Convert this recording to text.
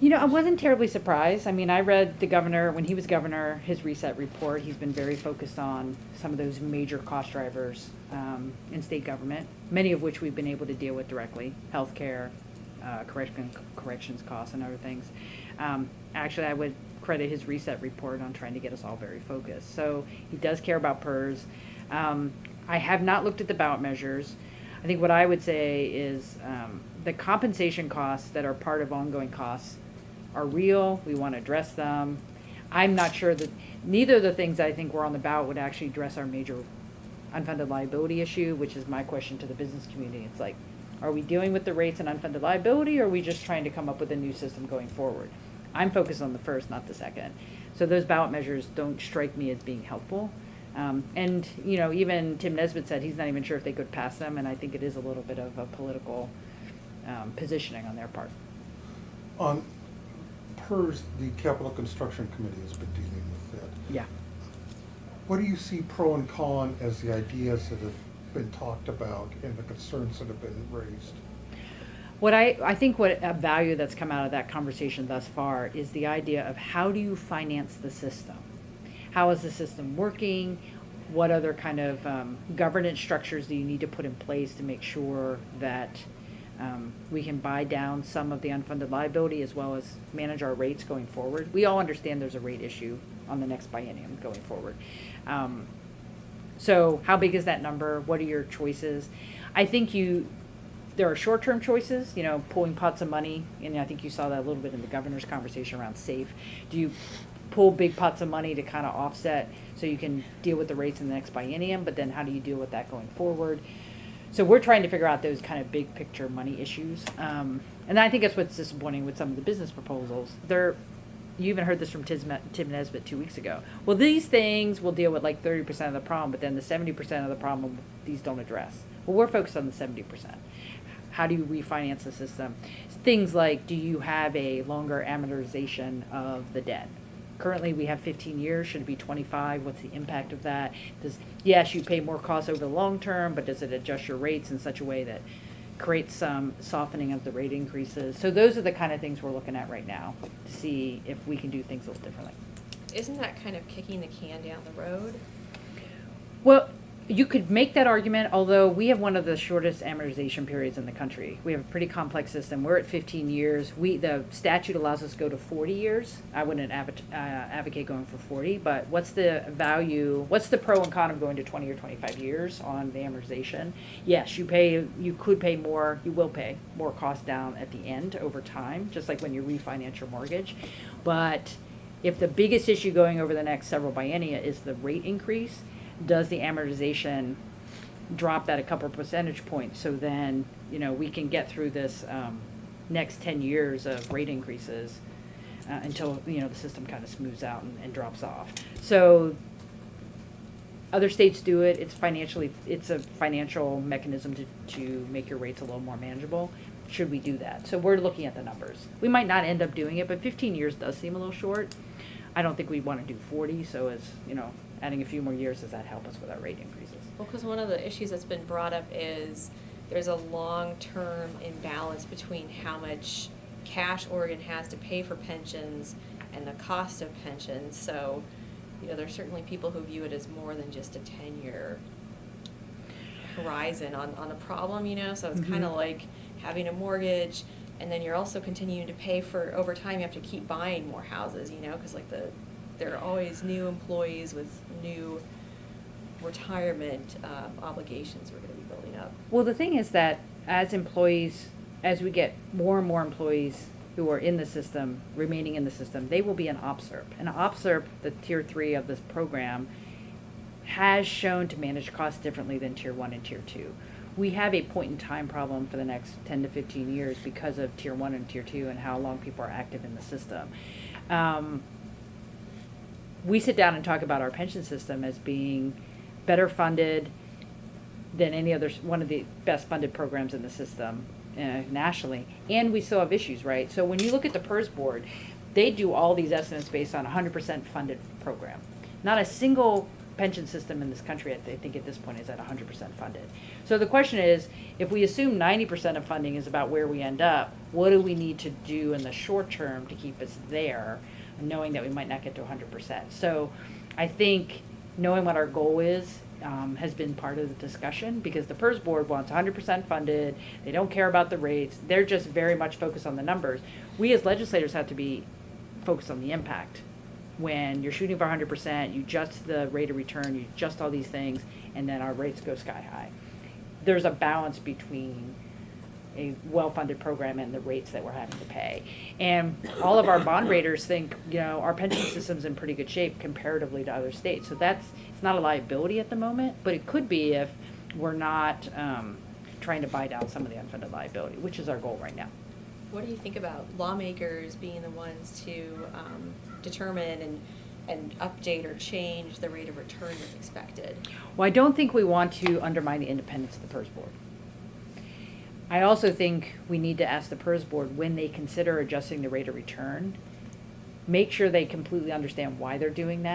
I wasn't terribly surprised. I mean, I read the governor, when he was governor, his reset report. He's been very focused on some of those major cost drivers in state government, many of which we've been able to deal with directly: healthcare, corrections costs, and other things. Actually, I would credit his reset report on trying to get us all very focused. So he does care about PERS. I have not looked at the ballot measures. I think what I would say is the compensation costs that are part of ongoing costs are real. We want to address them. I'm not sure that neither of the things I think were on the ballot would actually address our major unfunded liability issue, which is my question to the business community. It's like, are we dealing with the rates and unfunded liability, or are we just trying to come up with a new system going forward? I'm focused on the first, not the second. So those ballot measures don't strike me as being helpful. And, even Tim Nesbitt said he's not even sure if they could pass them, and I think it is a little bit of a political positioning on their part. On PERS, the Capital Construction Committee has been dealing with that. Yeah. What do you see pro and con as the ideas that have been talked about and the concerns that have been raised? What I think what a value that's come out of that conversation thus far is the idea of how do you finance the system? How is the system working? What other kind of governance structures do you need to put in place to make sure that we can buy down some of the unfunded liability as well as manage our rates going forward? We all understand there's a rate issue on the next biennium going forward. So how big is that number? What are your choices? I think there are short-term choices, pulling pots of money, and I think you saw that a little bit in the governor's conversation around SAFE. Do you pull big pots of money to kind of offset so you can deal with the rates in the next biennium, but then how do you deal with that going forward? So we're trying to figure out those kind of big picture money issues. And I think that's what's disappointing with some of the business proposals. You even heard this from Tim Nesbitt 2 weeks ago. Well, these things will deal with like 30% of the problem, but then the 70% of the problem these don't address. Well, we're focused on the 70%. How do you refinance the system? Things like, do you have a longer amortization of the debt? Currently, we have 15 years. Should it be 25? What's the impact of that? Yes, you pay more costs over the long term, but does it adjust your rates in such a way that creates some softening of the rate increases? So those are the kind of things we're looking at right now to see if we can do things a little differently. Isn't that kind of kicking the can down the road? Well, you could make that argument, although we have one of the shortest amortization periods in the country. We have a pretty complex system. We're at 15 years. The statute allows us to go to 40 years. I wouldn't advocate going for 40, but what's the value, what's the pro and con of going to 20 or 25 years on the amortization? Yes, you could pay more, you will pay more cost down at the end over time, just like when you refinance your mortgage. But if the biggest issue going over the next several biennia is the rate increase, does the amortization drop that a couple of percentage points so then we can get through this next 10 years of rate increases until the system kind of smooths out and drops off. So other states do it. It's a financial mechanism to make your rates a little more manageable. Should we do that? So we're looking at the numbers. We might not end up doing it, but 15 years does seem a little short. I don't think we want to do 40, so as adding a few more years, does that help us with our rate increases? Well, because one of the issues that's been brought up is there's a long-term imbalance between how much cash Oregon has to pay for pensions and the cost of pensions. So, there's certainly people who view it as more than just a 10-year horizon on a problem, So it's kind of like having a mortgage, and then you're also continuing to pay for, over time, you have to keep buying more houses, because there are always new employees with new retirement obligations we're going to be building up. Well, the thing is that as we get more and more employees who are in the system, remaining in the system, they will be an OPSERP. And OPSERP, the tier 3 of this program, has shown to manage costs differently than tier 1 and tier 2. We have a point in time problem for the next 10 to 15 years because of tier 1 and tier 2 and how long people are active in the system. We sit down and talk about our pension system as being better funded than any other, one of the best funded programs in the system nationally, and we still have issues, right? So when you look at the PERS board, they do all these estimates based on 100% funded program. Not a single pension system in this country, I think at this point is at 100% funded. So the question is, if we assume 90% of funding is about where we end up, what do we need to do in the short term to keep us there, knowing that we might not get to 100%? So I think knowing what our goal is has been part of the discussion, because the PERS board wants 100% funded. They don't care about the rates. They're just very much focused on the numbers. We as legislators have to be focused on the impact. When you're shooting for 100%, you adjust the rate of return, you adjust all these things, and then our rates go sky high. There's a balance between a well-funded program and the rates that we're having to pay. And all of our bond raters think, our pension system's in pretty good shape comparatively to other states. So it's not a liability at the moment, but it could be if we're not trying to buy down some of the unfunded liability, which is our goal right now. What do you think about lawmakers being the ones to determine and update or change the rate of return that's expected? Well, I don't think we want to undermine the independence of the PERS board. I also think we need to ask the PERS board, when they consider adjusting the rate of return, make sure they completely understand why they're doing that.